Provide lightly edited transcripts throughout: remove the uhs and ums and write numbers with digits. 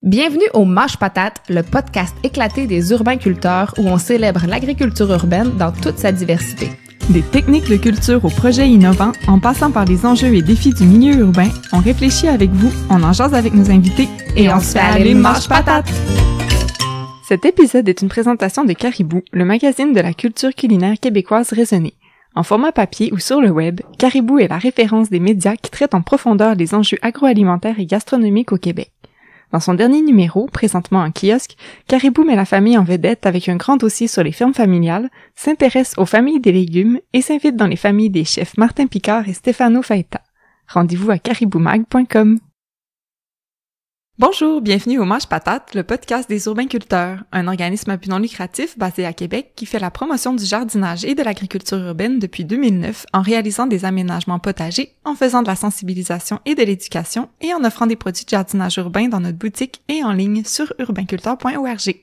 Bienvenue au Mâche Patate, le podcast éclaté des urbainculteurs où on célèbre l'agriculture urbaine dans toute sa diversité. Des techniques de culture aux projets innovants, en passant par les enjeux et défis du milieu urbain, on réfléchit avec vous, on en jase avec nos invités et on se fait aller Mâche Patate! Cet épisode est une présentation de Caribou, le magazine de la culture culinaire québécoise raisonnée. En format papier ou sur le web, Caribou est la référence des médias qui traitent en profondeur les enjeux agroalimentaires et gastronomiques au Québec. Dans son dernier numéro, présentement en kiosque, Caribou met la famille en vedette avec un grand dossier sur les fermes familiales, s'intéresse aux familles des légumes et s'invite dans les familles des chefs Martin Picard et Stefano Faita. Rendez-vous à cariboumag.com. Bonjour, bienvenue au Mâche Patate, le podcast des urbainculteurs, un organisme à but non lucratif basé à Québec qui fait la promotion du jardinage et de l'agriculture urbaine depuis 2009 en réalisant des aménagements potagers, en faisant de la sensibilisation et de l'éducation et en offrant des produits de jardinage urbain dans notre boutique et en ligne sur urbainculteur.org.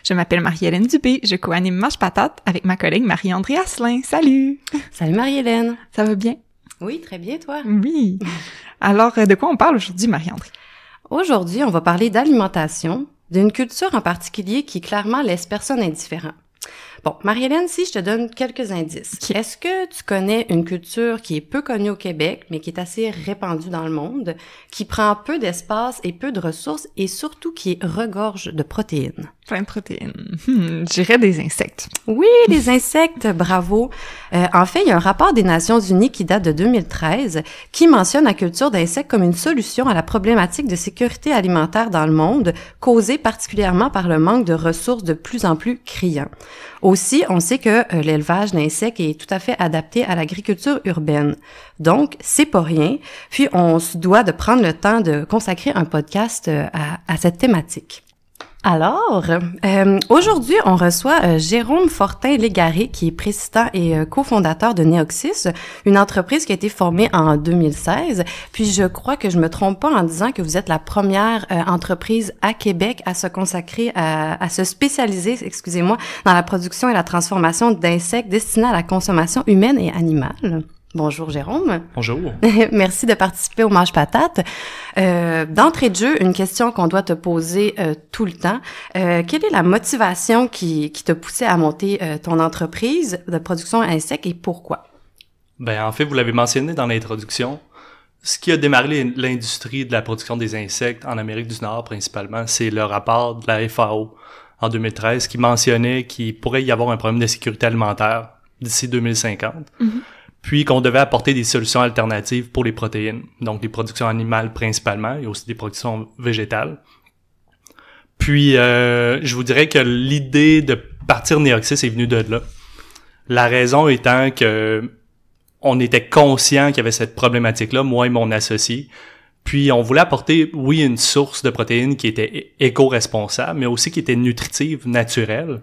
Je m'appelle Marie-Hélène Dubé, je co-anime Mâche Patate avec ma collègue Marie-André Asselin. Salut! Salut Marie-Hélène! Ça va bien? Oui, très bien, toi? Oui! Alors, de quoi on parle aujourd'hui, Marie-André? Aujourd'hui, on va parler d'alimentation, d'une culture en particulier qui clairement laisse personne indifférent. Bon, Marie-Hélène, si je te donne quelques indices, est-ce que tu connais une culture qui est peu connue au Québec, mais qui est assez répandue dans le monde, qui prend peu d'espace et peu de ressources, et surtout qui regorge de protéines? Plein de protéines. Je dirais des insectes. Oui, les insectes, bravo. En fait, il y a un rapport des Nations Unies qui date de 2013 qui mentionne la culture d'insectes comme une solution à la problématique de sécurité alimentaire dans le monde, causée particulièrement par le manque de ressources de plus en plus criant. Aussi, on sait que l'élevage d'insectes est tout à fait adapté à l'agriculture urbaine. Donc, c'est pas rien. Puis, on se doit de prendre le temps de consacrer un podcast à cette thématique. Alors, aujourd'hui, on reçoit Jérôme Fortin-Légaré, qui est président et cofondateur de Neoxys, une entreprise qui a été formée en 2016. Puis, je crois que je me trompe pas en disant que vous êtes la première entreprise à Québec à se consacrer, à se spécialiser, excusez-moi, dans la production et la transformation d'insectes destinés à la consommation humaine et animale. Bonjour Jérôme. Bonjour. Merci de participer au Mâche Patate. D'entrée de jeu, une question qu'on doit te poser tout le temps. Quelle est la motivation qui t'a poussé à monter ton entreprise de production d'insectes et pourquoi? En fait, vous l'avez mentionné dans l'introduction, ce qui a démarré l'industrie de la production des insectes en Amérique du Nord principalement, c'est le rapport de la FAO en 2013 qui mentionnait qu'il pourrait y avoir un problème de sécurité alimentaire d'ici 2050. Mm-hmm. Puis qu'on devait apporter des solutions alternatives pour les protéines, donc des productions animales principalement, et aussi des productions végétales. Puis, je vous dirais que l'idée de partir Neoxys est venue de là. La raison étant que on était conscient qu'il y avait cette problématique-là, moi et mon associé. Puis, on voulait apporter, oui, une source de protéines qui était éco-responsable, mais aussi qui était nutritive, naturelle.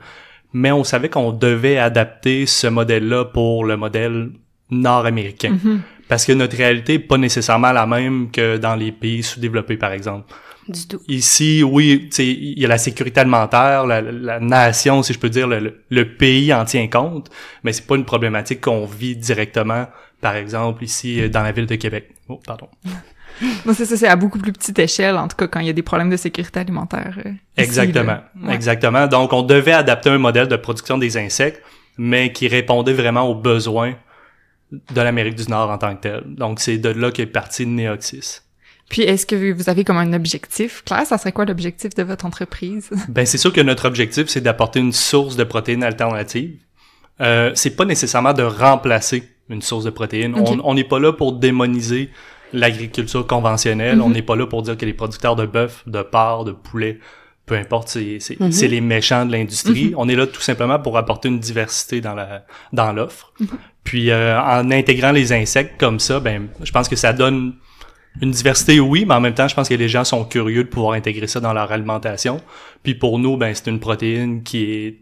Mais on savait qu'on devait adapter ce modèle-là pour le modèle nord-américain. Mm-hmm. Parce que notre réalité est pas nécessairement la même que dans les pays sous-développés, par exemple. Du tout. Ici, oui, tu sais, il y a la sécurité alimentaire, la nation, si je peux dire, le pays en tient compte, mais c'est pas une problématique qu'on vit directement, par exemple, ici, dans la ville de Québec. Oh, pardon. Non, c'est ça, c'est à beaucoup plus petite échelle, en tout cas, quand il y a des problèmes de sécurité alimentaire. Exactement. Ici, ouais. Exactement. Donc, on devait adapter un modèle de production des insectes, mais qui répondait vraiment aux besoins de l'Amérique du Nord en tant que tel. Donc, c'est de là qu'est parti Neoxys. Puis, est-ce que vous avez comme un objectif clair? Ça serait quoi l'objectif de votre entreprise? C'est sûr que notre objectif, c'est d'apporter une source de protéines alternatives. C'est pas nécessairement de remplacer une source de protéines. Okay. On n'est pas là pour démoniser l'agriculture conventionnelle. Mm-hmm. On n'est pas là pour dire que les producteurs de bœuf, de porc, de poulet, peu importe, c'est les méchants de l'industrie. Mm-hmm. On est là tout simplement pour apporter une diversité dans l'offre. Mm-hmm. Puis en intégrant les insectes comme ça, je pense que ça donne une diversité, oui, mais en même temps, je pense que les gens sont curieux de pouvoir intégrer ça dans leur alimentation. Puis pour nous, c'est une protéine qui est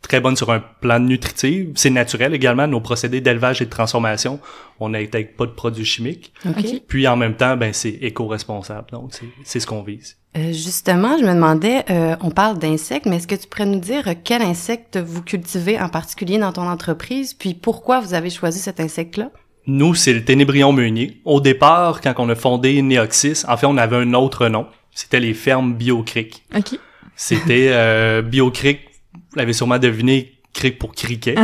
très bonne sur un plan nutritif. C'est naturel également, nos procédés d'élevage et de transformation. On n'intègre pas de produits chimiques. Okay. Puis en même temps, c'est éco-responsable. Donc, c'est ce qu'on vise. Justement, je me demandais, on parle d'insectes, mais est-ce que tu pourrais nous dire quel insecte vous cultivez en particulier dans ton entreprise, puis pourquoi vous avez choisi cet insecte-là? Nous, c'est le ténébrion meunier. Au départ, quand on a fondé Neoxys, en fait, on avait un autre nom. C'était les fermes BioCrick. OK. C'était BioCrick, vous l'avez sûrement deviné, cric pour criquet.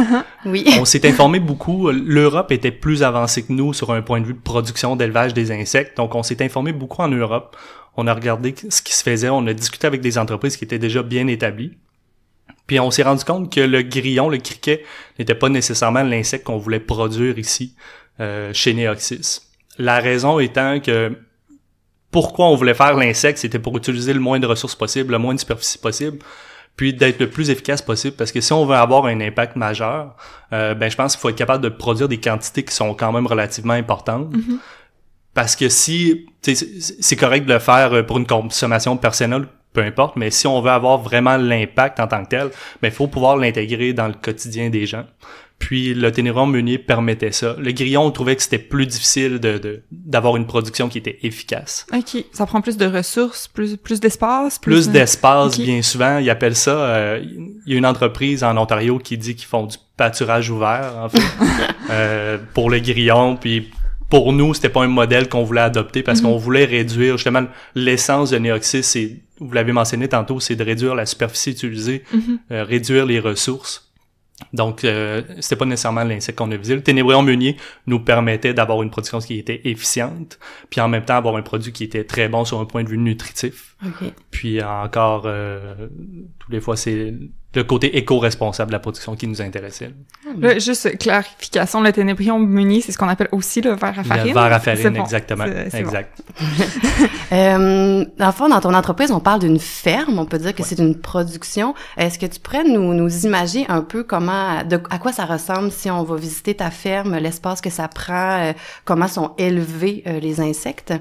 Oui. On s'est informé beaucoup. L'Europe était plus avancée que nous sur un point de vue de production, d'élevage des insectes. Donc, on s'est informé beaucoup en Europe. On a regardé ce qui se faisait. On a discuté avec des entreprises qui étaient déjà bien établies. Puis, on s'est rendu compte que le grillon, le criquet, n'était pas nécessairement l'insecte qu'on voulait produire ici, chez Neoxys. La raison étant que pourquoi on voulait faire l'insecte, c'était pour utiliser le moins de ressources possible, le moins de superficie possible, puis d'être le plus efficace possible, parce que si on veut avoir un impact majeur, je pense qu'il faut être capable de produire des quantités qui sont quand même relativement importantes. Parce que si, c'est correct de le faire pour une consommation personnelle, peu importe, mais si on veut avoir vraiment l'impact en tant que tel, il faut pouvoir l'intégrer dans le quotidien des gens. Puis le Ténébrion meunier permettait ça. Le grillon, on trouvait que c'était plus difficile d'avoir une production qui était efficace. OK. Ça prend plus de ressources, plus d'espace? Plus d'espace, okay. Bien souvent. Ils appellent ça... Il y a une entreprise en Ontario qui dit qu'ils font du pâturage ouvert, en fait, pour le grillon. Puis pour nous, c'était pas un modèle qu'on voulait adopter parce qu'on voulait réduire... Justement, l'essence de Neoxys, c'est, vous l'avez mentionné tantôt, c'est de réduire la superficie utilisée, réduire les ressources. Donc, c'était pas nécessairement l'insecte qu'on a visé. Le Ténébrion meunier nous permettait d'avoir une production qui était efficiente, puis en même temps avoir un produit qui était très bon sur un point de vue nutritif. Okay. Puis encore, tous les fois, c'est le côté éco-responsable de la production qui nous intéressait. Là, juste clarification, le Ténébrion meunier, c'est ce qu'on appelle aussi le verre à farine. Le verre à farine, bon. exactement. Exact. Bon. Dans le fond, dans ton entreprise, on parle d'une ferme, on peut dire que c'est une production. Est-ce que tu pourrais nous imaginer un peu à quoi ça ressemble si on va visiter ta ferme, l'espace que ça prend, comment sont élevés les insectes?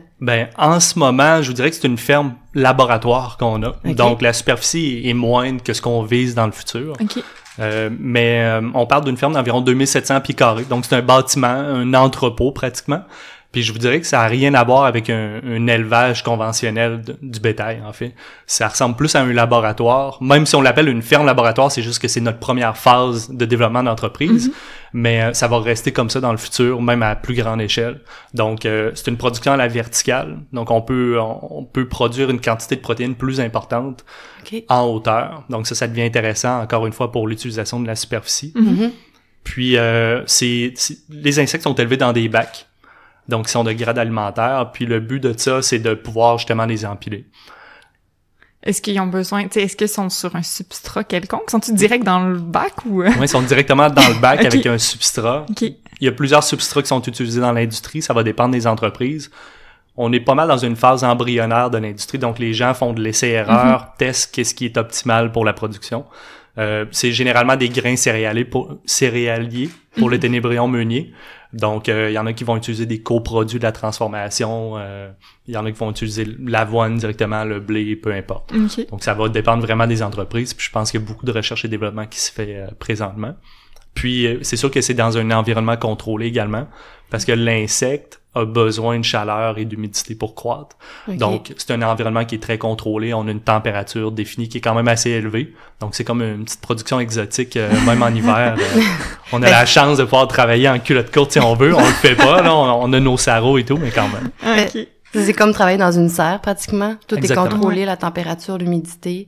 En ce moment, je vous dirais que c'est une ferme laboratoire qu'on a. Okay. Donc, la superficie est moindre que ce qu'on vise dans le futur. OK. On parle d'une ferme d'environ 2700 pieds carrés. Donc, c'est un bâtiment, un entrepôt pratiquement. Puis je vous dirais que ça a rien à voir avec un élevage conventionnel du bétail, en fait. Ça ressemble plus à un laboratoire. Même si on l'appelle une ferme laboratoire, c'est juste que c'est notre première phase de développement d'entreprise. Mais ça va rester comme ça dans le futur, même à plus grande échelle. Donc, c'est une production à la verticale. Donc, on peut produire une quantité de protéines plus importante en hauteur. Donc, ça devient intéressant, encore une fois, pour l'utilisation de la superficie. Puis, les insectes sont élevés dans des bacs. Donc, ils sont de grade alimentaire. Puis, le but de ça, c'est de pouvoir justement les empiler. Est-ce qu'ils ont besoin, est-ce qu'ils sont sur un substrat quelconque? Sont-ils direct dans le bac ou? Oui, ils sont directement dans le bac avec un substrat. Okay. Il y a plusieurs substrats qui sont utilisés dans l'industrie. Ça va dépendre des entreprises. On est pas mal dans une phase embryonnaire de l'industrie. Donc, les gens font de l'essai-erreur, testent qu'est-ce qui est optimal pour la production. C'est généralement des grains céréaliers pour le Ténébrion meunier. Donc, il y en a qui vont utiliser des coproduits de la transformation. Il y en a qui vont utiliser l'avoine directement, le blé, peu importe. Okay. Donc, ça va dépendre vraiment des entreprises. Puis, je pense qu'il y a beaucoup de recherche et développement qui se fait présentement. Puis, c'est sûr que c'est dans un environnement contrôlé également, parce que l'insecte a besoin de chaleur et d'humidité pour croître. Okay. Donc, c'est un environnement qui est très contrôlé. On a une température définie qui est quand même assez élevée. Donc, c'est comme une petite production exotique, même en hiver. On a la chance de pouvoir travailler en culotte courte si on veut. On le fait pas, là. On a nos sarraux et tout, mais quand même. Okay. C'est comme travailler dans une serre, pratiquement. Tout Exactement. est contrôlé, la température, l'humidité.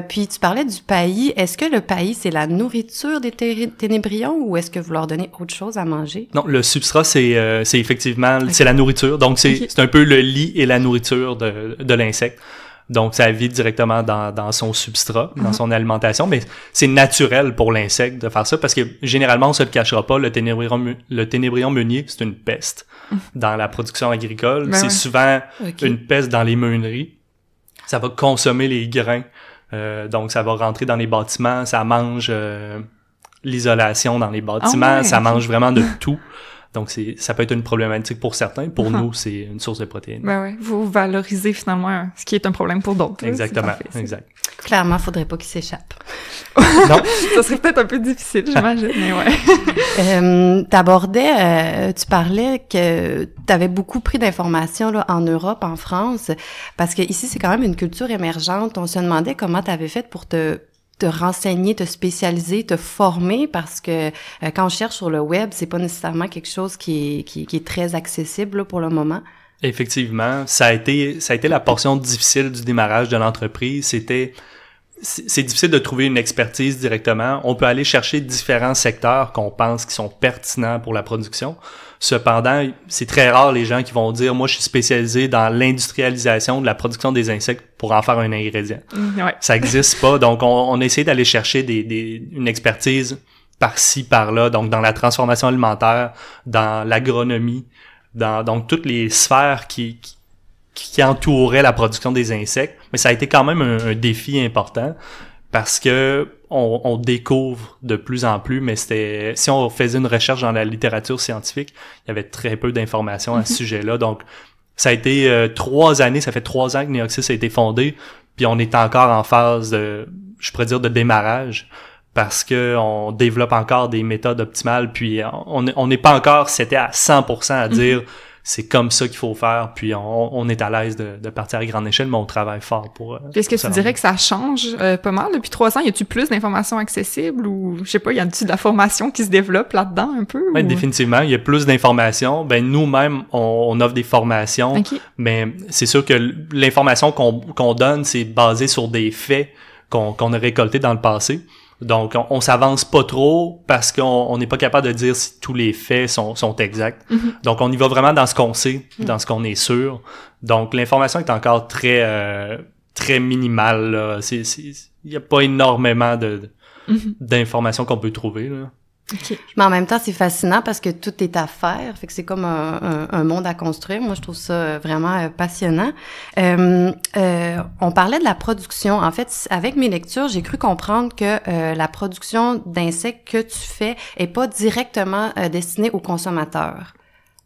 Puis, tu parlais du paillis. Est-ce que le paillis, c'est la nourriture des ténébrions ou est-ce que vous leur donnez autre chose à manger? Non, le substrat, c'est effectivement, c'est la nourriture. Donc, c'est un peu le lit et la nourriture de l'insecte. Donc, ça vit directement dans son substrat, dans son alimentation, mais c'est naturel pour l'insecte de faire ça parce que généralement, on se le cachera pas, le ténébrion meunier, c'est une peste dans la production agricole. C'est souvent une peste dans les meuneries. Ça va consommer les grains, donc ça va rentrer dans les bâtiments, ça mange l'isolation dans les bâtiments, ça mange vraiment de tout. Donc, ça peut être une problématique pour certains. Pour nous, c'est une source de protéines. Vous valorisez finalement ce qui est un problème pour d'autres. Exactement, exact. Clairement, faudrait pas qu'il s'échappe. Non. Ça serait peut-être un peu difficile, j'imagine, mais ouais. Tu parlais que t'avais beaucoup pris d'informations là en Europe, en France, parce que ici, c'est quand même une culture émergente. On se demandait comment t'avais fait pour te renseigner, te spécialiser, te former, parce que quand on cherche sur le web, c'est pas nécessairement quelque chose qui est très accessible là, pour le moment. Effectivement, ça a été la portion difficile du démarrage de l'entreprise. C'est difficile de trouver une expertise directement. On peut aller chercher différents secteurs qu'on pense qui sont pertinents pour la production. Cependant, c'est très rare les gens qui vont dire « Moi, je suis spécialisé dans l'industrialisation de la production des insectes pour en faire un ingrédient. » Ouais. Ça existe pas. Donc, on essaie d'aller chercher une expertise par-ci, par-là. Donc, dans la transformation alimentaire, dans l'agronomie, donc toutes les sphères qui entouraient la production des insectes. Mais ça a été quand même un défi important parce que on découvre de plus en plus, mais si on faisait une recherche dans la littérature scientifique, il y avait très peu d'informations à ce sujet-là. Donc, ça a été 3 années, ça fait 3 ans que Neoxys a été fondé, puis on est encore en phase je pourrais dire de démarrage, parce que on développe encore des méthodes optimales, puis on n'est pas encore, c'était à 100% à dire c'est comme ça qu'il faut faire, puis on est à l'aise de partir à grande échelle, mais on travaille fort pour... Est-ce que tu dirais que ça change pas mal depuis 3 ans? Y a-tu plus d'informations accessibles ou, je sais pas, y a-tu de la formation qui se développe là-dedans un peu? Oui, définitivement, il y a plus d'informations. Ben nous-mêmes, on offre des formations, mais c'est sûr que l'information qu'on donne, c'est basé sur des faits qu'on a récoltés dans le passé. Donc, on s'avance pas trop parce qu'on n'est pas capable de dire si tous les faits sont exacts. Donc, on y va vraiment dans ce qu'on sait, dans ce qu'on est sûr. Donc, l'information est encore très minimale, là. Il y a pas énormément d'informations qu'on peut trouver, là. Okay. Mais en même temps, c'est fascinant parce que tout est à faire. Fait que c'est comme un monde à construire. Moi, je trouve ça vraiment passionnant. On parlait de la production. En fait, avec mes lectures, j'ai cru comprendre que la production d'insectes que tu fais est pas directement destinée aux consommateurs.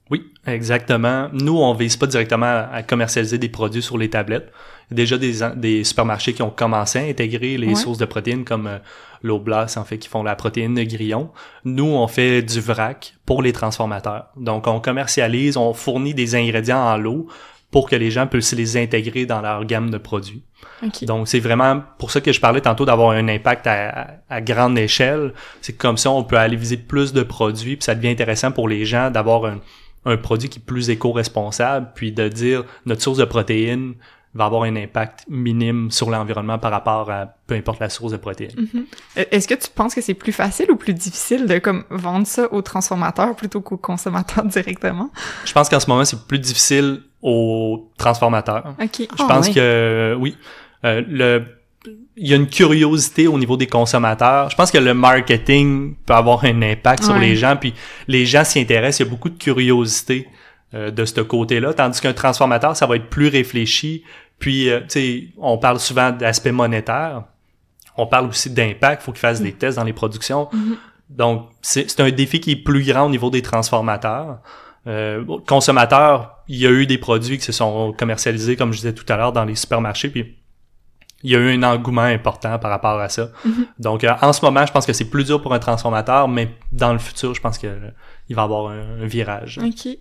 Oui, exactement. Nous, on vise pas directement à commercialiser des produits sur les tablettes. Il y a déjà des supermarchés qui ont commencé à intégrer les sources de protéines comme l'Oblast, en fait, qui font la protéine de grillon. Nous, on fait du vrac pour les transformateurs. Donc, on commercialise, on fournit des ingrédients en lot pour que les gens puissent les intégrer dans leur gamme de produits. Okay. Donc, c'est vraiment pour ça que je parlais tantôt d'avoir un impact à grande échelle. C'est comme ça, on peut aller viser plus de produits, puis ça devient intéressant pour les gens d'avoir un produit qui est plus éco-responsable, puis de dire notre source de protéines va avoir un impact minime sur l'environnement par rapport à peu importe la source de protéines. Est-ce que tu penses que c'est plus facile ou plus difficile de vendre ça aux transformateurs plutôt qu'aux consommateurs directement? Je pense qu'en ce moment, c'est plus difficile aux transformateurs. Okay. Je pense que oui. Il y a une curiosité au niveau des consommateurs. Je pense que le marketing peut avoir un impact sur les gens, puis les gens s'y intéressent. Il y a beaucoup de curiosité de ce côté-là, tandis qu'un transformateur, ça va être plus réfléchi. Puis, tu sais, on parle souvent d'aspect monétaire. On parle aussi d'impact. Il faut qu'ils fassent des tests dans les productions. Donc, c'est un défi qui est plus grand au niveau des transformateurs. Consommateurs, il y a eu des produits qui se sont commercialisés, comme je disais tout à l'heure, dans les supermarchés, puis il y a eu un engouement important par rapport à ça. Donc, en ce moment, je pense que c'est plus dur pour un transformateur, mais dans le futur, je pense que il va y avoir un virage. OK.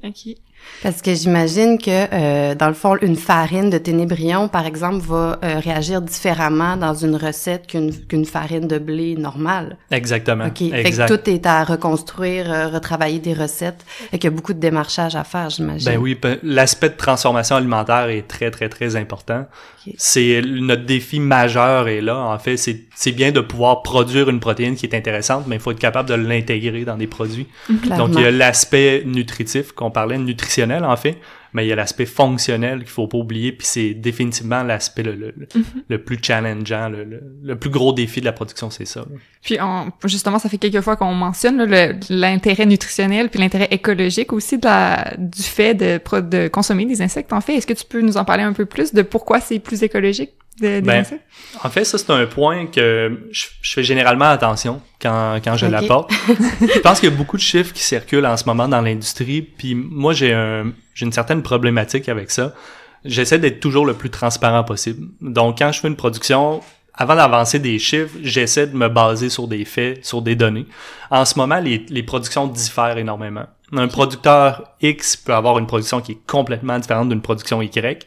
Parce que j'imagine que, dans le fond, une farine de ténébrion, par exemple, va réagir différemment dans une recette qu'une farine de blé normale. Exactement. OK. Fait que tout est à reconstruire, retravailler des recettes. Fait qu'il y a beaucoup de démarchage à faire, j'imagine. Ben oui, l'aspect de transformation alimentaire est très, très, très important. Okay. C'est notre défi majeur est là. En fait, c'est bien de pouvoir produire une protéine qui est intéressante, mais il faut être capable de l'intégrer dans des produits. Donc, il y a l'aspect nutritif qu'on parlait, nutritionnel en fait, mais il y a l'aspect fonctionnel qu'il faut pas oublier, puis c'est définitivement l'aspect le plus challengeant, le plus gros défi de la production, c'est ça. Puis justement, ça fait quelques fois qu'on mentionne l'intérêt nutritionnel puis l'intérêt écologique aussi du fait de consommer des insectes. En fait, est-ce que tu peux nous en parler un peu plus de pourquoi c'est plus écologique des insectes? En fait, ça c'est un point que je fais généralement attention quand je l'apporte. Je pense qu'il y a beaucoup de chiffres qui circulent en ce moment dans l'industrie, puis moi j'ai une certaine problématique avec ça. J'essaie d'être toujours le plus transparent possible. Donc quand je fais une production, avant d'avancer des chiffres, j'essaie de me baser sur des faits, sur des données. En ce moment, les productions diffèrent énormément. Un producteur X peut avoir une production qui est complètement différente d'une production Y.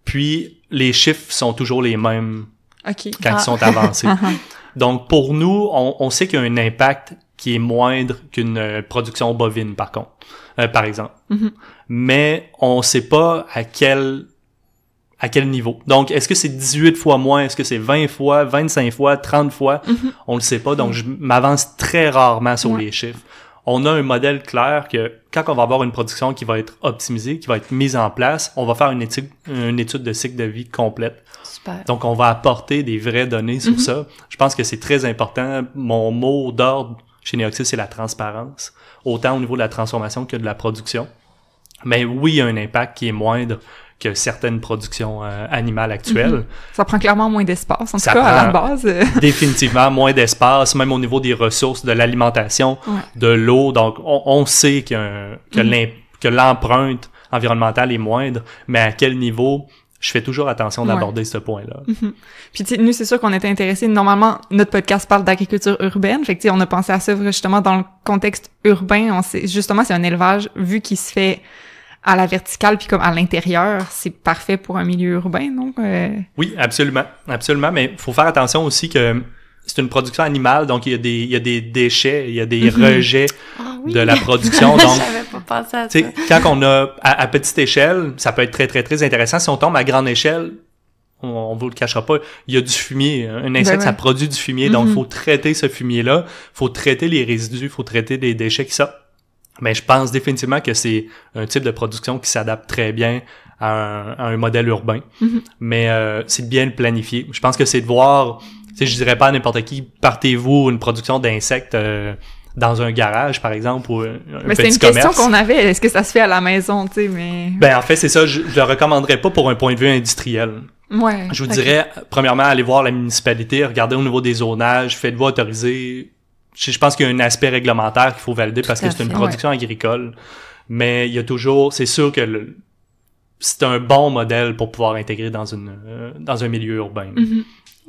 Puis, les chiffres sont toujours les mêmes quand ils sont avancés. Donc, pour nous, on sait qu'il y a un impact qui est moindre qu'une production bovine, par contre. par exemple. Mais on sait pas à quel niveau. Donc, est-ce que c'est 18 fois moins? Est-ce que c'est 20 fois, 25 fois, 30 fois? On le sait pas. Donc, je m'avance très rarement sur les chiffres. On a un modèle clair que quand on va avoir une production qui va être optimisée, qui va être mise en place, on va faire une étude de cycle de vie complète. Super. Donc, on va apporter des vraies données sur ça. Je pense que c'est très important. Mon mot d'ordre chez Neoxys, c'est la transparence, autant au niveau de la transformation que de la production. Mais oui, il y a un impact qui est moindre que certaines productions animales actuelles. Ça prend clairement moins d'espace, en tout cas, à la base. Définitivement moins d'espace, même au niveau des ressources, de l'alimentation, de l'eau. Donc, on sait que l'empreinte environnementale est moindre, mais à quel niveau? Je fais toujours attention d'aborder ce point-là. Puis, tu sais, nous, c'est sûr qu'on était intéressés. Normalement, notre podcast parle d'agriculture urbaine. Fait que, tu sais, on a pensé à ça justement dans le contexte urbain. Justement, c'est un élevage, vu qu'il se fait à la verticale puis comme à l'intérieur, c'est parfait pour un milieu urbain, donc Oui, absolument, mais il faut faire attention aussi que c'est une production animale, donc il y a des déchets, il y a des rejets de la production. Donc, j'avais pas pensé à ça. Quand on a à petite échelle, ça peut être très très très intéressant. Si on tombe à grande échelle, on vous le cachera pas, il y a du fumier. Un insecte, ça produit du fumier, donc il faut traiter ce fumier-là, faut traiter les résidus, faut traiter les déchets qui sortent. Mais je pense définitivement que c'est un type de production qui s'adapte très bien à un modèle urbain. Mais c'est de bien le planifier. Je pense que c'est de voir, tu sais, je dirais pas à n'importe qui, partez-vous une production d'insectes dans un garage, par exemple, ou un petit commerce. C'est une question qu'on avait. Est-ce que ça se fait à la maison, tu sais, mais... Ben, en fait, c'est ça. Je le recommanderais pas pour un point de vue industriel. Ouais. Je vous dirais, premièrement, allez voir la municipalité, regardez au niveau des zonages, faites-vous autoriser. Je pense qu'il y a un aspect réglementaire qu'il faut valider parce que c'est une production agricole. Mais il y a toujours, c'est sûr que c'est un bon modèle pour pouvoir intégrer dans un milieu urbain.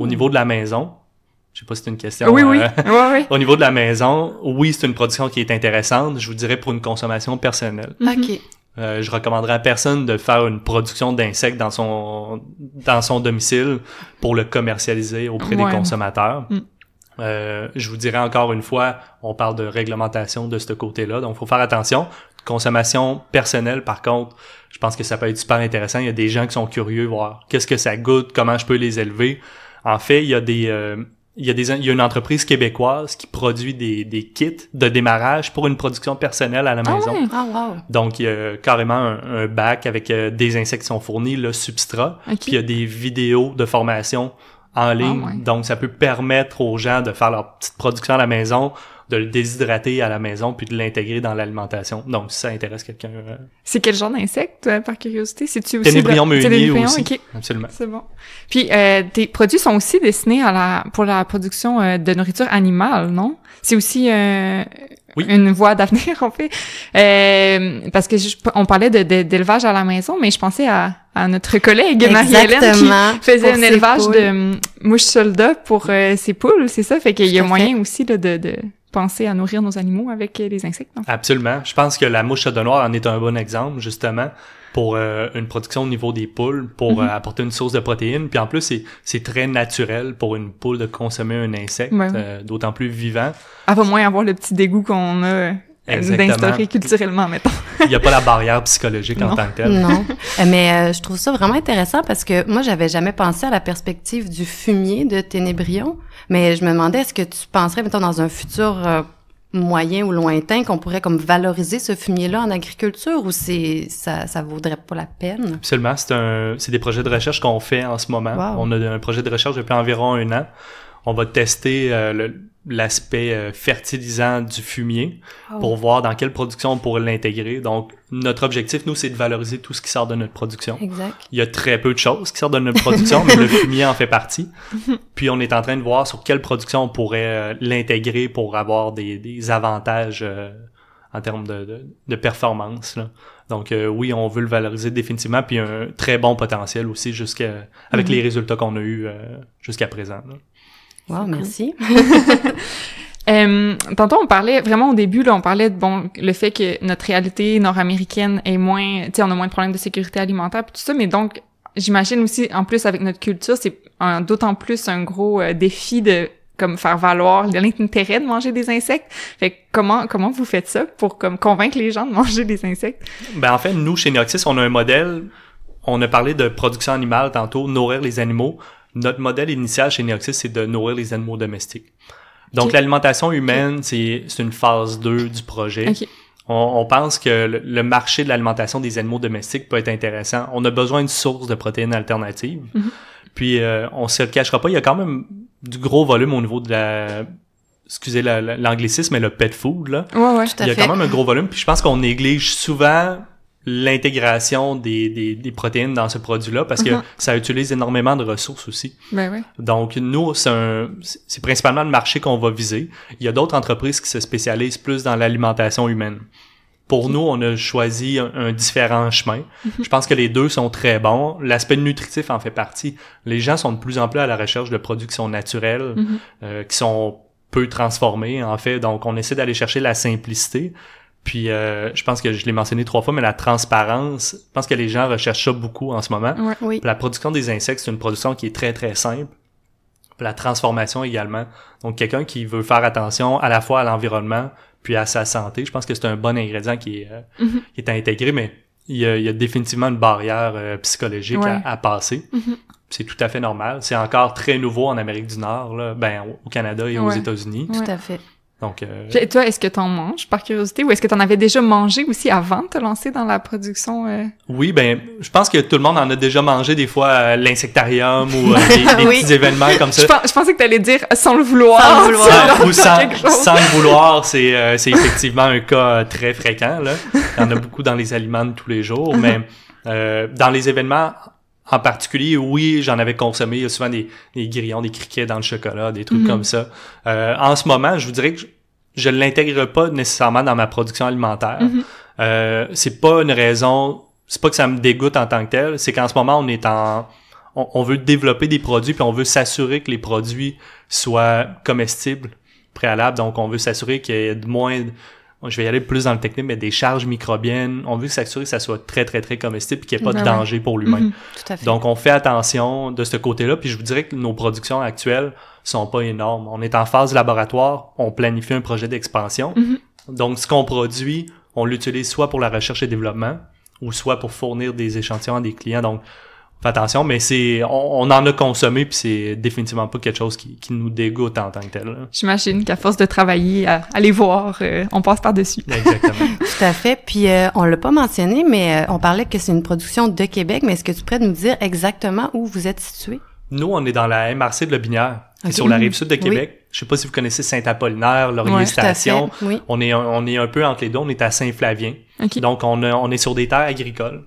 Au niveau de la maison, je sais pas si c'est une question. Oui. Au niveau de la maison, oui, c'est une production qui est intéressante. Je vous dirais pour une consommation personnelle. OK. Je recommanderais à personne de faire une production d'insectes dans son domicile pour le commercialiser auprès des consommateurs. Je vous dirais encore une fois, on parle de réglementation de ce côté-là, donc il faut faire attention. Consommation personnelle, par contre, je pense que ça peut être super intéressant. Il y a des gens qui sont curieux, voir qu'est-ce que ça goûte, comment je peux les élever. En fait, il y a une entreprise québécoise qui produit des kits de démarrage pour une production personnelle à la maison. Donc, il y a carrément un bac avec des insectes qui sont fournis, le substrat, puis il y a des vidéos de formation en ligne. Donc, ça peut permettre aux gens de faire leur petite production à la maison, de le déshydrater à la maison, puis de l'intégrer dans l'alimentation. Donc, si ça intéresse quelqu'un... C'est quel genre d'insecte, par curiosité? C'est-tu aussi... Ténébrion meunier aussi. Okay. Absolument. C'est bon. Puis, tes produits sont aussi destinés pour la production de nourriture animale, non? C'est aussi une voie d'avenir, en fait. Parce que on parlait d'élevage à la maison, mais je pensais à notre collègue Marie-Hélène qui faisait un élevage de mouches soldats pour ses poules, c'est ça? Fait qu'il y a moyen aussi là, de penser à nourrir nos animaux avec les insectes. Non? Absolument. Je pense que la mouche soldat noire en est un bon exemple, justement, pour une production au niveau des poules, pour apporter une source de protéines. Puis en plus, c'est très naturel pour une poule de consommer un insecte, d'autant plus vivant. Elle va moins avoir le petit dégoût qu'on a d'instaurer culturellement, mettons. Il n'y a pas la barrière psychologique en tant que telle. Non, mais je trouve ça vraiment intéressant parce que moi, j'avais jamais pensé à la perspective du fumier de Ténébrion, mais je me demandais, est-ce que tu penserais, mettons, dans un futur moyen ou lointain, qu'on pourrait comme valoriser ce fumier-là en agriculture ou ça vaudrait pas la peine? Absolument, c'est des projets de recherche qu'on fait en ce moment. Wow. On a un projet de recherche depuis environ 1 an. On va tester l'aspect fertilisant du fumier pour voir dans quelle production on pourrait l'intégrer. Donc, notre objectif, nous, c'est de valoriser tout ce qui sort de notre production. Exact. Il y a très peu de choses qui sortent de notre production, mais le fumier en fait partie. Puis, on est en train de voir sur quelle production on pourrait l'intégrer pour avoir des avantages en termes de performance, là. Donc, oui, on veut le valoriser définitivement, puis un très bon potentiel aussi avec les résultats qu'on a eus jusqu'à présent, là. Wow, merci. Tantôt, on parlait, vraiment au début, là, on parlait de, le fait que notre réalité nord-américaine est moins, tu sais, on a moins de problèmes de sécurité alimentaire pis tout ça, mais donc, j'imagine aussi, en plus, avec notre culture, c'est d'autant plus un gros défi de comme faire valoir l'intérêt de manger des insectes. Fait que comment vous faites ça pour comme convaincre les gens de manger des insectes? Ben en fait, nous, chez Neoxys, on a un modèle, on a parlé de production animale tantôt, nourrir les animaux. Notre modèle initial chez Neoxys, c'est de nourrir les animaux domestiques. Donc, l'alimentation humaine, c'est une phase 2 du projet. On pense que le marché de l'alimentation des animaux domestiques peut être intéressant. On a besoin d'une source de protéines alternatives. Puis, on se le cachera pas, il y a quand même du gros volume au niveau de excusez l'anglicisme, mais le pet food, là. Ouais, il y a quand même un gros volume, puis je pense qu'on néglige souvent l'intégration des protéines dans ce produit-là, parce que ça utilise énormément de ressources aussi. Ben oui. Donc, nous, c'est principalement le marché qu'on va viser. Il y a d'autres entreprises qui se spécialisent plus dans l'alimentation humaine. Pour nous, on a choisi un différent chemin. Je pense que les deux sont très bons. L'aspect nutritif en fait partie. Les gens sont de plus en plus à la recherche de produits qui sont naturels, qui sont peu transformés, en fait. Donc, on essaie d'aller chercher la simplicité. Puis, je pense que je l'ai mentionné 3 fois, mais la transparence, je pense que les gens recherchent ça beaucoup en ce moment. Oui. La production des insectes, c'est une production qui est très, très simple. La transformation également. Donc, quelqu'un qui veut faire attention à la fois à l'environnement puis à sa santé, je pense que c'est un bon ingrédient qui est à intégrer, mais il y a définitivement une barrière psychologique à passer. C'est tout à fait normal. C'est encore très nouveau en Amérique du Nord, là, ben au Canada et aux États-Unis. Tout à fait. Donc, et toi, est-ce que t'en manges par curiosité ou est-ce que t'en avais déjà mangé aussi avant de te lancer dans la production? Oui, ben je pense que tout le monde en a déjà mangé des fois à l'insectarium ou des petits événements comme ça. Je pensais que t'allais dire sans le vouloir. Sans le vouloir. Ou sans le vouloir, c'est effectivement un cas très fréquent, là. Il y en a beaucoup dans les aliments de tous les jours, mais dans les événements en particulier, oui, j'en avais consommé. Il y a souvent des grillons, des criquets dans le chocolat, des trucs comme ça. En ce moment, je vous dirais que je l'intègre pas nécessairement dans ma production alimentaire. C'est pas une raison, c'est pas que ça me dégoûte en tant que tel, c'est qu'en ce moment, on veut développer des produits puis on veut s'assurer que les produits soient comestibles préalables. Donc, on veut s'assurer qu'il y ait de moins... Je vais y aller plus dans le technique, mais des charges microbiennes. On veut s'assurer que ça soit très, très, très comestible et qu'il n'y ait pas de danger pour l'humain. Tout à fait. Donc, on fait attention de ce côté-là. Puis, je vous dirais que nos productions actuelles sont pas énormes. On est en phase laboratoire. On planifie un projet d'expansion. Donc, ce qu'on produit, on l'utilise soit pour la recherche et développement ou soit pour fournir des échantillons à des clients. Donc, fais attention, mais on en a consommé puis c'est définitivement pas quelque chose qui nous dégoûte en tant que tel. Là. J'imagine qu'à force de travailler, à les voir, on passe par-dessus. Exactement. Tout à fait. Puis, on l'a pas mentionné, mais on parlait que c'est une production de Québec, mais est-ce que tu pourrais nous dire exactement où vous êtes situé? Nous, on est dans la MRC de Lobinière, sur la rive sud de Québec. Je sais pas si vous connaissez Saint-Apollinaire, Laurier-Station. Oui. On est un peu entre les deux. On est à Saint-Flavien. Donc, on est sur des terres agricoles.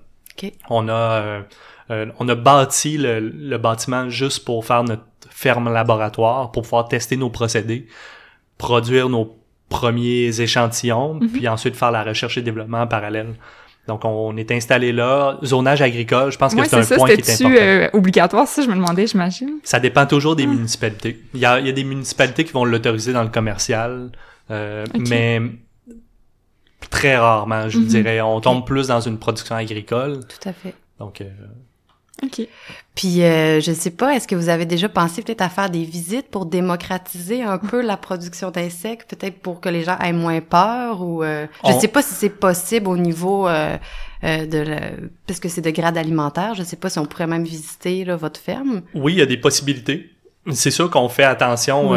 On a bâti le bâtiment juste pour faire notre ferme laboratoire, pour pouvoir tester nos procédés, produire nos premiers échantillons, puis ensuite faire la recherche et développement en parallèle. Donc, on est installé là. Zonage agricole, je pense que c'est un point qui est important. Obligatoire, ça, je me demandais, j'imagine. Ça dépend toujours des municipalités. Il y a des municipalités qui vont l'autoriser dans le commercial, mais très rarement, je vous dirais. On tombe plus dans une production agricole. Tout à fait. Donc, OK. Puis, je sais pas, est-ce que vous avez déjà pensé peut-être à faire des visites pour démocratiser un peu la production d'insectes, peut-être pour que les gens aient moins peur ou... je sais pas si c'est possible au niveau puisque c'est de grade alimentaire, je sais pas si on pourrait même visiter là, votre ferme. Oui, il y a des possibilités. C'est sûr qu'on fait attention...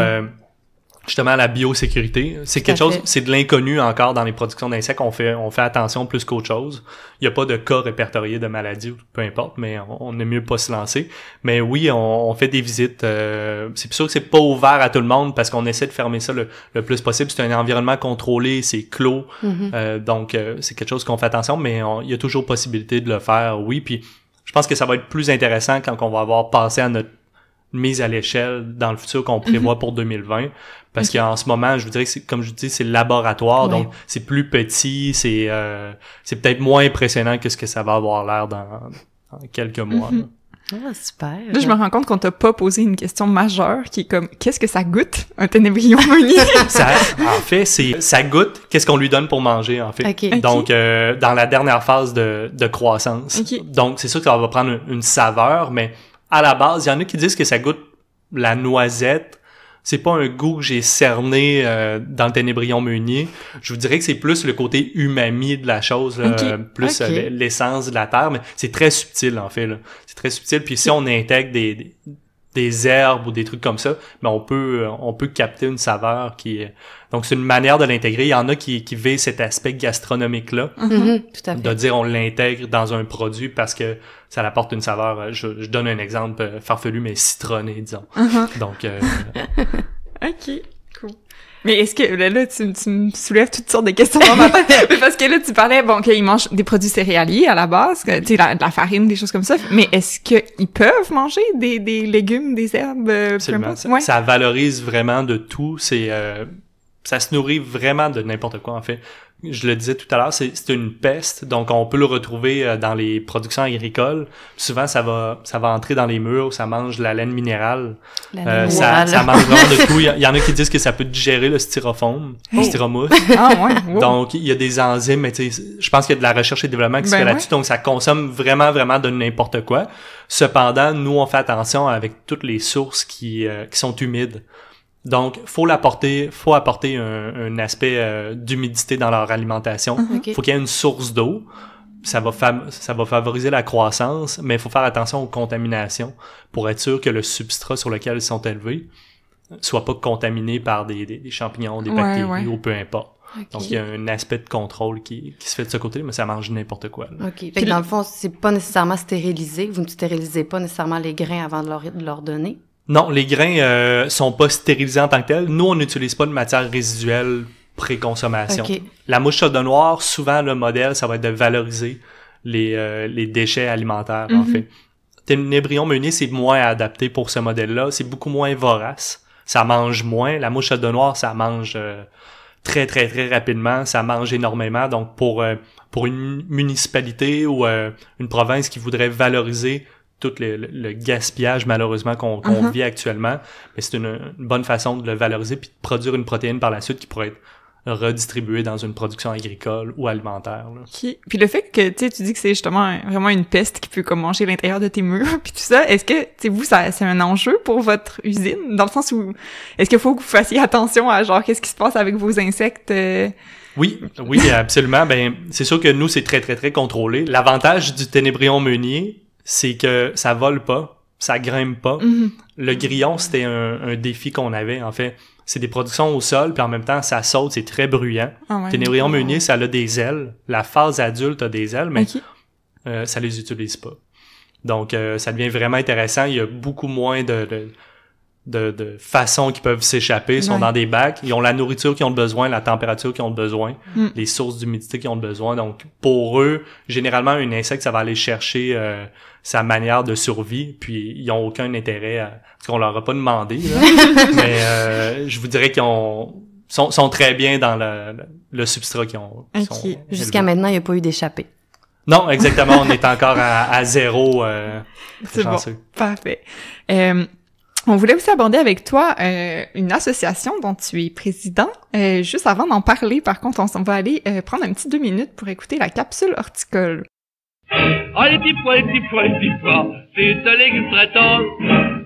justement à la biosécurité. C'est quelque chose, c'est de l'inconnu encore dans les productions d'insectes. On fait attention plus qu'autre chose. Il n'y a pas de cas répertoriés de maladies ou peu importe, mais on est mieux pas se lancer. Mais oui, on fait des visites. C'est sûr que c'est pas ouvert à tout le monde parce qu'on essaie de fermer ça le plus possible. C'est un environnement contrôlé, c'est clos. Donc, c'est quelque chose qu'on fait attention, mais il y a toujours possibilité de le faire, oui. Puis, je pense que ça va être plus intéressant quand on va avoir passé à notre mise à l'échelle dans le futur qu'on prévoit pour 2020. Parce qu'en ce moment, je vous dirais que comme je vous dis, c'est le laboratoire, donc c'est plus petit, c'est peut-être moins impressionnant que ce que ça va avoir l'air dans quelques mois. Ah, super. Là, je me rends compte qu'on t'a pas posé une question majeure qui est comme, qu'est-ce que ça goûte, un ténébrion meunier? En fait, ça goûte qu'est-ce qu'on lui donne pour manger, en fait. Donc, dans la dernière phase de croissance. Donc, c'est sûr que ça va prendre une saveur, mais à la base, il y en a qui disent que ça goûte la noisette, c'est pas un goût que j'ai cerné dans le Ténébrion Meunier. Je vous dirais que c'est plus le côté umami de la chose, là, plus l'essence de la terre, mais c'est très subtil en fait. Là. C'est très subtil. Puis si on intègre des herbes ou des trucs comme ça, mais on peut capter une saveur qui est... Donc c'est une manière de l'intégrer. Il y en a qui visent cet aspect gastronomique-là. Tout à fait. De dire on l'intègre dans un produit parce que ça apporte une saveur. Je donne un exemple farfelu mais citronné, disons. Donc OK, cool. Mais est-ce que là tu me soulèves toutes sortes de questions dans ma tête? Mais parce que là tu parlais qu'ils mangent des produits céréaliers à la base, tu sais de la farine, des choses comme ça. Mais est-ce qu'ils peuvent manger des légumes, des herbes? Absolument. Ça valorise vraiment de tout. Ça se nourrit vraiment de n'importe quoi en fait. Je le disais tout à l'heure, c'est une peste, donc on peut le retrouver dans les productions agricoles. Souvent, ça va entrer dans les murs, ça mange de la laine minérale. Ça mange vraiment de tout. Il y en a qui disent que ça peut digérer le styrofoam, le styromousse. Wow. Donc, il y a des enzymes, mais tu sais, je pense qu'il y a de la recherche et développement qui se fait là-dessus, donc ça consomme vraiment, vraiment de n'importe quoi. Cependant, nous, on fait attention avec toutes les sources qui sont humides. Donc, faut apporter un aspect d'humidité dans leur alimentation. Faut qu'il y ait une source d'eau. Ça va favoriser la croissance, mais il faut faire attention aux contaminations pour être sûr que le substrat sur lequel ils sont élevés soit pas contaminé par des champignons, des bactéries ou peu importe. Donc, il y a un aspect de contrôle qui se fait de ce côté, mais ça mange n'importe quoi. Là. OK. Fait que dans le fond, c'est pas nécessairement stérilisé. Vous ne stérilisez pas nécessairement les grains avant de leur donner. Non, les grains sont pas stérilisés en tant que tels. Nous, on n'utilise pas de matière résiduelle pré-consommation. La mouche chaudonnoir, souvent, le modèle, ça va être de valoriser les déchets alimentaires, en fait. Ténébrion Meunier, c'est moins adapté pour ce modèle-là. C'est beaucoup moins vorace. Ça mange moins. La mouche chaudonnoir, ça mange très, très, très rapidement. Ça mange énormément. Donc, pour une municipalité ou une province qui voudrait valoriser tout le gaspillage, malheureusement, qu'on vit actuellement. Mais c'est une bonne façon de le valoriser puis de produire une protéine par la suite qui pourrait être redistribuée dans une production agricole ou alimentaire. Là. Okay. Puis le fait que, tu dis que c'est justement vraiment une peste qui peut comme manger l'intérieur de tes murs puis tout ça, est-ce que, vous, c'est un enjeu pour votre usine? Dans le sens où, est-ce qu'il faut que vous fassiez attention à, genre, qu'est-ce qui se passe avec vos insectes? Oui, absolument. Ben, c'est sûr que nous, c'est très, très, très contrôlé. L'avantage du Ténébrion Meunier, c'est que ça vole pas, ça grimpe pas. Le grillon, c'était un défi qu'on avait, en fait. C'est des productions au sol, puis en même temps, ça saute, c'est très bruyant. Ténébrion Meunier, ça a des ailes. La phase adulte a des ailes, mais ça les utilise pas. Donc, ça devient vraiment intéressant. Il y a beaucoup moins de façons qui peuvent s'échapper. Ils sont dans des bacs. Ils ont la nourriture qu'ils ont besoin, la température qu'ils ont besoin, les sources d'humidité qu'ils ont besoin. Donc, pour eux, généralement, un insecte, ça va aller chercher sa manière de survie, puis ils ont aucun intérêt parce qu'on leur a pas demandé, là. Mais je vous dirais qu'ils sont très bien dans le substrat qu'ils ont. Jusqu'à maintenant, il n'y a pas eu d'échappée. Non, exactement. On est encore à zéro. C'est chanceux. Bon. Parfait. On voulait aussi aborder avec toi une association dont tu es président. Juste avant d'en parler, par contre, on va aller prendre un petit 2 minutes pour écouter la capsule horticole. Oh les petits pois, les petits pois, les petits pois, c'est un légume très tendre.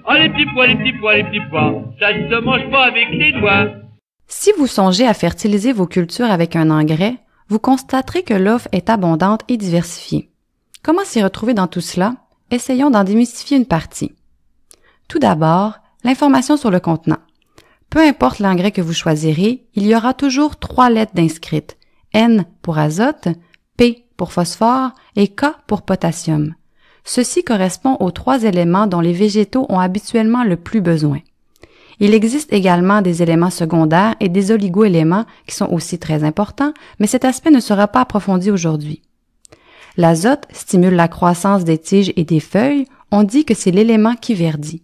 Oh les petits pois, les petits pois, les petits pois, ça ne se mange pas avec les doigts. Si vous songez à fertiliser vos cultures avec un engrais, vous constaterez que l'offre est abondante et diversifiée. Comment s'y retrouver dans tout cela? Essayons d'en démystifier une partie. Tout d'abord, l'information sur le contenant. Peu importe l'engrais que vous choisirez, il y aura toujours 3 lettres d'inscrites. N pour azote, P pour phosphore et K pour potassium. Ceci correspond aux 3 éléments dont les végétaux ont habituellement le plus besoin. Il existe également des éléments secondaires et des oligo-éléments qui sont aussi très importants, mais cet aspect ne sera pas approfondi aujourd'hui. L'azote stimule la croissance des tiges et des feuilles, on dit que c'est l'élément qui verdit.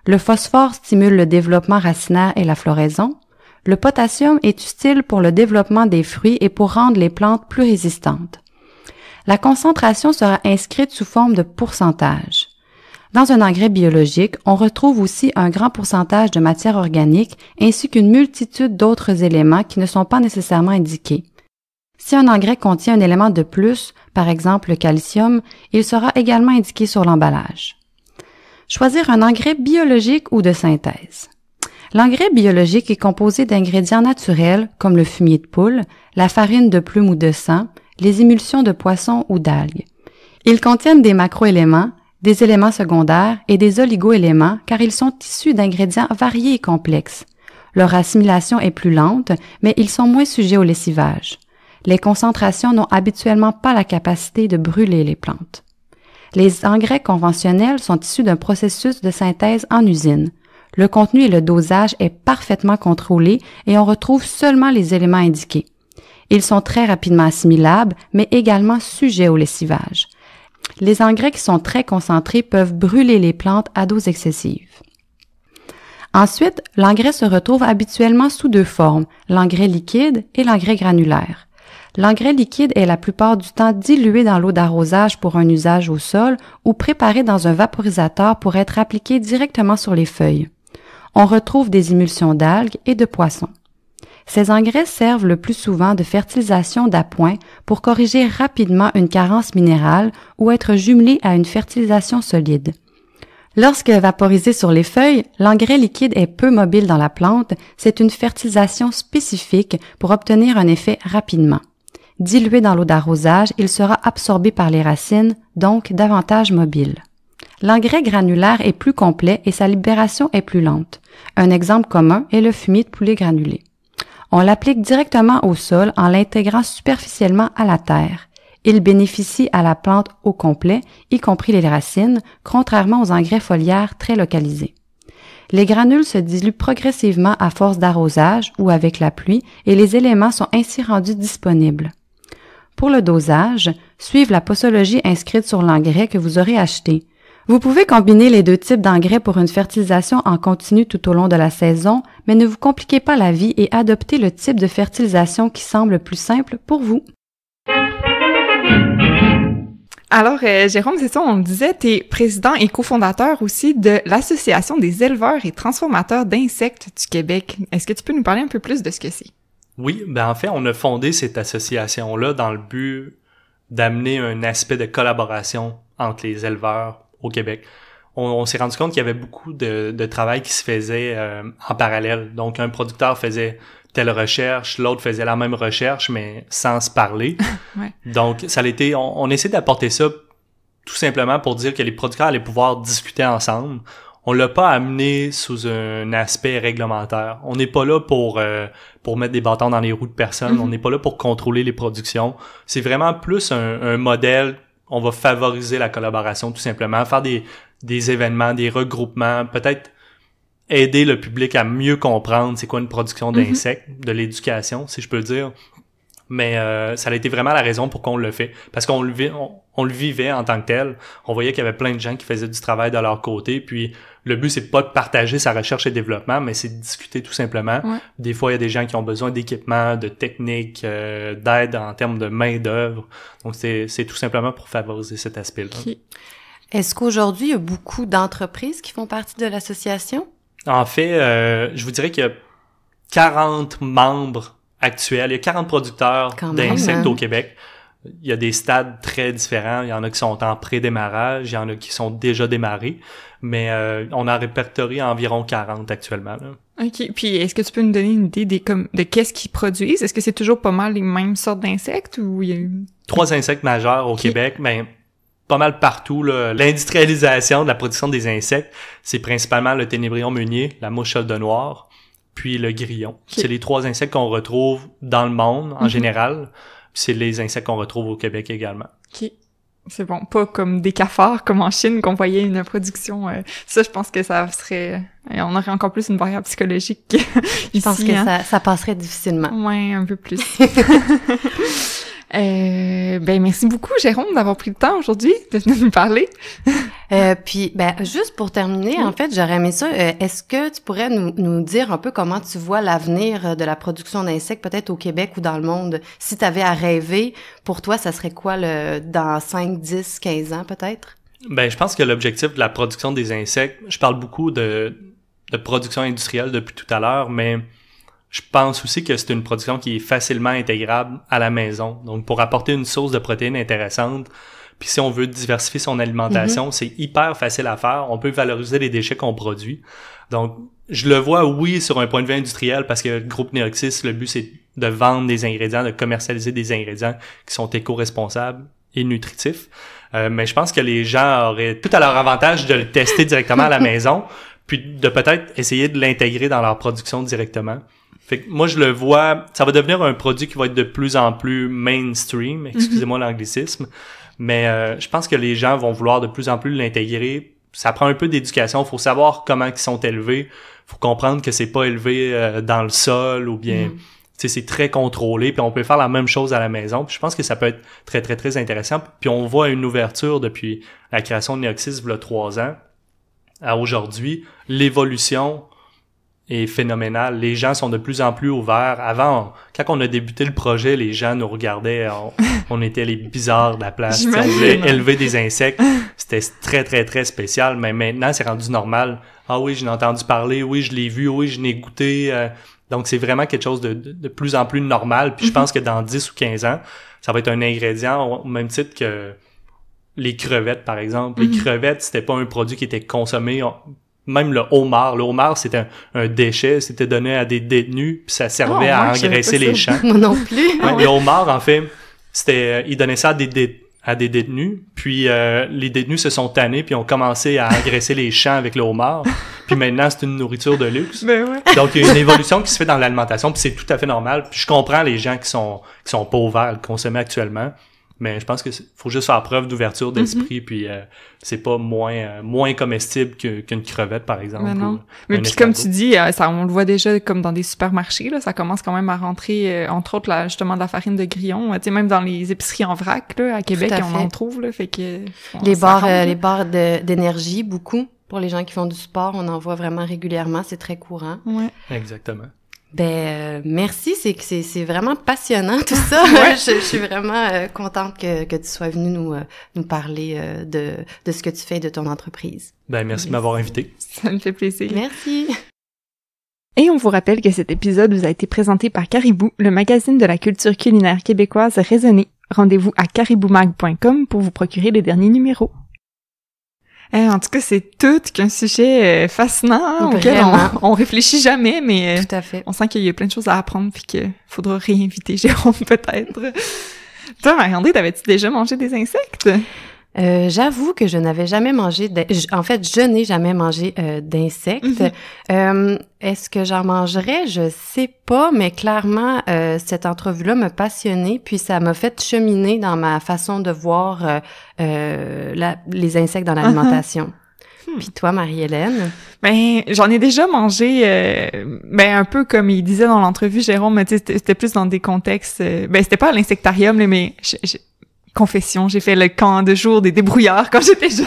Le phosphore stimule le développement racinaire et la floraison. Le potassium est utile pour le développement des fruits et pour rendre les plantes plus résistantes. La concentration sera inscrite sous forme de pourcentage. Dans un engrais biologique, on retrouve aussi un grand pourcentage de matière organique ainsi qu'une multitude d'autres éléments qui ne sont pas nécessairement indiqués. Si un engrais contient un élément de plus, par exemple le calcium, il sera également indiqué sur l'emballage. Choisir un engrais biologique ou de synthèse. L'engrais biologique est composé d'ingrédients naturels comme le fumier de poule, la farine de plume ou de sang, les émulsions de poisson ou d'algues. Ils contiennent des macroéléments, des éléments secondaires et des oligoéléments car ils sont issus d'ingrédients variés et complexes. Leur assimilation est plus lente, mais ils sont moins sujets au lessivage. Les concentrations n'ont habituellement pas la capacité de brûler les plantes. Les engrais conventionnels sont issus d'un processus de synthèse en usine. Le contenu et le dosage est parfaitement contrôlé et on retrouve seulement les éléments indiqués. Ils sont très rapidement assimilables, mais également sujets au lessivage. Les engrais qui sont très concentrés peuvent brûler les plantes à dose excessive. Ensuite, l'engrais se retrouve habituellement sous deux formes, l'engrais liquide et l'engrais granulaire. L'engrais liquide est la plupart du temps dilué dans l'eau d'arrosage pour un usage au sol ou préparé dans un vaporisateur pour être appliqué directement sur les feuilles. On retrouve des émulsions d'algues et de poissons. Ces engrais servent le plus souvent de fertilisation d'appoint pour corriger rapidement une carence minérale ou être jumelés à une fertilisation solide. Lorsque vaporisé sur les feuilles, l'engrais liquide est peu mobile dans la plante, c'est une fertilisation spécifique pour obtenir un effet rapidement. Dilué dans l'eau d'arrosage, il sera absorbé par les racines, donc davantage mobile. L'engrais granulaire est plus complet et sa libération est plus lente. Un exemple commun est le fumier de poulet granulé. On l'applique directement au sol en l'intégrant superficiellement à la terre. Il bénéficie à la plante au complet, y compris les racines, contrairement aux engrais foliaires très localisés. Les granules se diluent progressivement à force d'arrosage ou avec la pluie et les éléments sont ainsi rendus disponibles. Pour le dosage, suivez la posologie inscrite sur l'engrais que vous aurez acheté. Vous pouvez combiner les deux types d'engrais pour une fertilisation en continu tout au long de la saison, mais ne vous compliquez pas la vie et adoptez le type de fertilisation qui semble plus simple pour vous. Alors, Jérôme, c'est ça, on le disait, tu es président et cofondateur aussi de l'Association des éleveurs et transformateurs d'insectes du Québec. Est-ce que tu peux nous parler un peu plus de ce que c'est? Oui, en fait, on a fondé cette association-là dans le but d'amener un aspect de collaboration entre les éleveurs au Québec. On s'est rendu compte qu'il y avait beaucoup de travail qui se faisait en parallèle. Donc, un producteur faisait telle recherche, l'autre faisait la même recherche, mais sans se parler. Ouais. Donc, ça a été, on essaie d'apporter ça tout simplement pour dire que les producteurs allaient pouvoir discuter ensemble. On l'a pas amené sous un aspect réglementaire. On n'est pas là pour mettre des bâtons dans les roues de personne. On n'est pas là pour contrôler les productions. C'est vraiment plus un modèle. On va favoriser la collaboration tout simplement, faire des événements, des regroupements, peut-être aider le public à mieux comprendre c'est quoi une production d'insectes, de l'éducation, si je peux dire. Mais ça a été vraiment la raison pour qu'on le fait. Parce qu'on le vivait en tant que tel. On voyait qu'il y avait plein de gens qui faisaient du travail de leur côté. Puis le but, c'est pas de partager sa recherche et développement, mais c'est de discuter tout simplement. Ouais. Des fois, il y a des gens qui ont besoin d'équipements, de techniques, d'aide en termes de main-d'œuvre. Donc, c'est tout simplement pour favoriser cet aspect-là. Okay. Est-ce qu'aujourd'hui, il y a beaucoup d'entreprises qui font partie de l'association? En fait, je vous dirais qu'il y a 40 membres actuels. Il y a 40 producteurs d'insectes au Québec. Il y a des stades très différents. Il y en a qui sont en pré-démarrage, il y en a qui sont déjà démarrés. Mais on a répertorié environ 40 actuellement. Là. OK. Puis, est-ce que tu peux nous donner une idée de qu'est-ce qu'ils produisent? Est-ce que c'est toujours pas mal les mêmes sortes d'insectes ou il y a eu... 3 insectes majeurs au Québec, ben pas mal partout. Là. L'industrialisation de la production des insectes, c'est principalement le ténébrion meunier, la mouche solde noire, puis le grillon. Okay. C'est les 3 insectes qu'on retrouve dans le monde en général. Puis c'est les insectes qu'on retrouve au Québec également. OK. C'est bon. Pas comme des cafards, comme en Chine, qu'on voyait une production. Ça, je pense que ça serait... on aurait encore plus une barrière psychologique ici. Je pense que ça passerait difficilement. Ouais, un peu plus. Merci beaucoup, Jérôme, d'avoir pris le temps aujourd'hui de venir nous parler. Puis, juste pour terminer, en fait, j'aurais aimé ça. Est-ce que tu pourrais nous dire un peu comment tu vois l'avenir de la production d'insectes, peut-être au Québec ou dans le monde? Si tu avais à rêver, pour toi, ça serait quoi dans 5, 10, 15 ans, peut-être? Je pense que l'objectif de la production des insectes, je parle beaucoup de production industrielle depuis tout à l'heure, mais je pense aussi que c'est une production qui est facilement intégrable à la maison. Donc, pour apporter une source de protéines intéressante, puis si on veut diversifier son alimentation, c'est hyper facile à faire. On peut valoriser les déchets qu'on produit. Donc, je le vois, oui, sur un point de vue industriel, parce que le groupe Neoxys, le but, c'est de vendre des ingrédients, de commercialiser des ingrédients qui sont éco-responsables et nutritifs. Mais je pense que les gens auraient tout à leur avantage de le tester directement à la maison, puis de peut-être essayer de l'intégrer dans leur production directement. Fait que moi, je le vois, ça va devenir un produit qui va être de plus en plus mainstream, excusez-moi l'anglicisme, mais je pense que les gens vont vouloir de plus en plus l'intégrer. Ça prend un peu d'éducation, il faut savoir comment ils sont élevés, faut comprendre que c'est pas élevé dans le sol ou bien... Tu sais, c'est très contrôlé, puis on peut faire la même chose à la maison. Puis je pense que ça peut être très, très, très intéressant. Puis on voit une ouverture depuis la création de Neoxys, il y a 3 ans, à aujourd'hui. L'évolution est phénoménale. Les gens sont de plus en plus ouverts. Avant, quand on a débuté le projet, les gens nous regardaient, on était les bizarres de la place. On voulait élever des insectes. C'était très, très, très spécial. Mais maintenant, c'est rendu normal. Ah oui, j'en ai entendu parler. Oui, je l'ai vu. Oui, je l'ai goûté. Donc, c'est vraiment quelque chose de plus en plus normal. Puis je pense que dans 10 ou 15 ans, ça va être un ingrédient au même titre que les crevettes, par exemple. Les crevettes, c'était pas un produit qui était consommé. Même le homard. Le homard, c'était un déchet. C'était donné à des détenus. Puis ça servait à engraisser les champs. Moi non plus. Ouais, le homard, en fait, ils donnaient ça à des détenus. Puis les détenus se sont tannés puis ont commencé à engraisser les champs avec le homard. Puis maintenant, c'est une nourriture de luxe. Ben ouais. Donc, il y a une évolution qui se fait dans l'alimentation, puis c'est tout à fait normal. Puis je comprends les gens qui sont pas ouverts à le consommer actuellement, mais je pense que faut juste faire preuve d'ouverture d'esprit, puis c'est pas moins comestible qu'une crevette, par exemple. Mais non. Mais puis comme tu dis, ça, on le voit déjà comme dans des supermarchés, là, ça commence quand même à rentrer, entre autres, justement, de la farine de grillon. Tu sais, même dans les épiceries en vrac, là, à Québec, on en trouve, là, fait que... Les barres d'énergie, beaucoup. Pour les gens qui font du sport, on en voit vraiment régulièrement, c'est très courant. Ouais. Exactement. Merci, c'est vraiment passionnant tout ça. Ouais. Je suis vraiment contente que tu sois venue nous parler de ce que tu fais et de ton entreprise. Merci de m'avoir invité. Ça me fait plaisir. Merci. Et on vous rappelle que cet épisode vous a été présenté par Caribou, le magazine de la culture culinaire québécoise raisonnée. Rendez-vous à cariboumag.com pour vous procurer les derniers numéros. En tout cas, c'est tout qu'un sujet fascinant auquel on réfléchit jamais, mais tout à fait. On sent qu'il y a plein de choses à apprendre puis qu'il faudra réinviter Jérôme peut-être. Toi, Marie-André, t'avais-tu déjà mangé des insectes? J'avoue que je n'avais jamais mangé je n'ai jamais mangé d'insectes. Est-ce que j'en mangerais? Je sais pas, mais clairement, cette entrevue-là m'a passionnée, puis ça m'a fait cheminer dans ma façon de voir les insectes dans l'alimentation. Puis toi, Marie-Hélène? J'en ai déjà mangé, un peu comme il disait dans l'entrevue, Jérôme, c'était plus dans des contextes, c'était pas à l'insectarium, là, mais confession, j'ai fait le camp de jour des débrouillards quand j'étais jeune.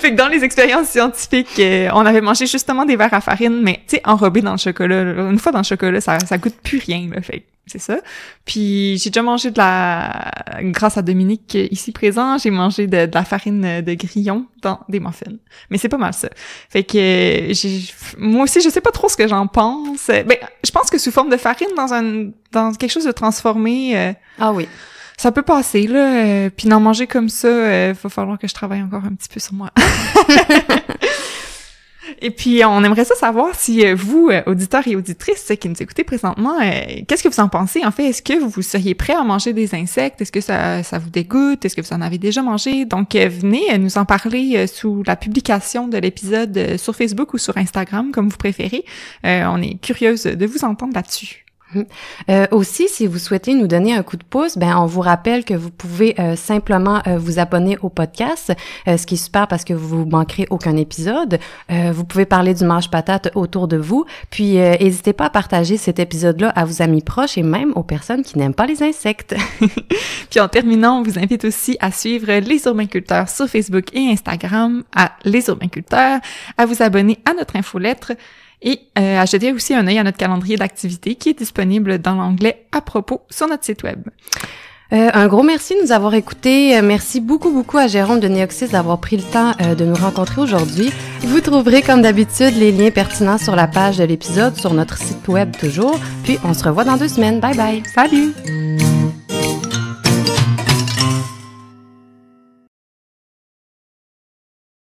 Fait que dans les expériences scientifiques, on avait mangé justement des verres à farine, mais tu sais, enrobés dans le chocolat. Là. Une fois dans le chocolat, ça goûte plus rien. Là. Fait que c'est ça. Puis j'ai déjà mangé grâce à Dominique ici présent, j'ai mangé de la farine de grillon dans des muffins. Mais c'est pas mal ça. Fait que moi aussi, je sais pas trop ce que j'en pense. Je pense que sous forme de farine dans quelque chose de transformé. Ah oui. Ça peut passer, là. Puis d'en manger comme ça, va falloir que je travaille encore un petit peu sur moi. Et puis, on aimerait ça savoir si vous, auditeurs et auditrices qui nous écoutez présentement, qu'est-ce que vous en pensez? En fait, est-ce que vous seriez prêts à manger des insectes? Est-ce que ça vous dégoûte? Est-ce que vous en avez déjà mangé? Donc, venez nous en parler sous la publication de l'épisode sur Facebook ou sur Instagram, comme vous préférez. On est curieuse de vous entendre là-dessus. Aussi, si vous souhaitez nous donner un coup de pouce, on vous rappelle que vous pouvez simplement vous abonner au podcast, ce qui est super parce que vous manquerez aucun épisode. Vous pouvez parler du Mâche Patate autour de vous, puis n'hésitez pas à partager cet épisode-là à vos amis proches et même aux personnes qui n'aiment pas les insectes. Puis en terminant, on vous invite aussi à suivre Les Urbainculteurs sur Facebook et Instagram à Les Urbainculteurs, à vous abonner à notre infolettre et à jeter aussi un œil à notre calendrier d'activités qui est disponible dans l'onglet « À propos » sur notre site web. Un gros merci de nous avoir écoutés. Merci beaucoup à Jérôme de Neoxys d'avoir pris le temps de nous rencontrer aujourd'hui. Vous trouverez comme d'habitude les liens pertinents sur la page de l'épisode sur notre site web toujours. Puis on se revoit dans 2 semaines. Bye bye! Salut!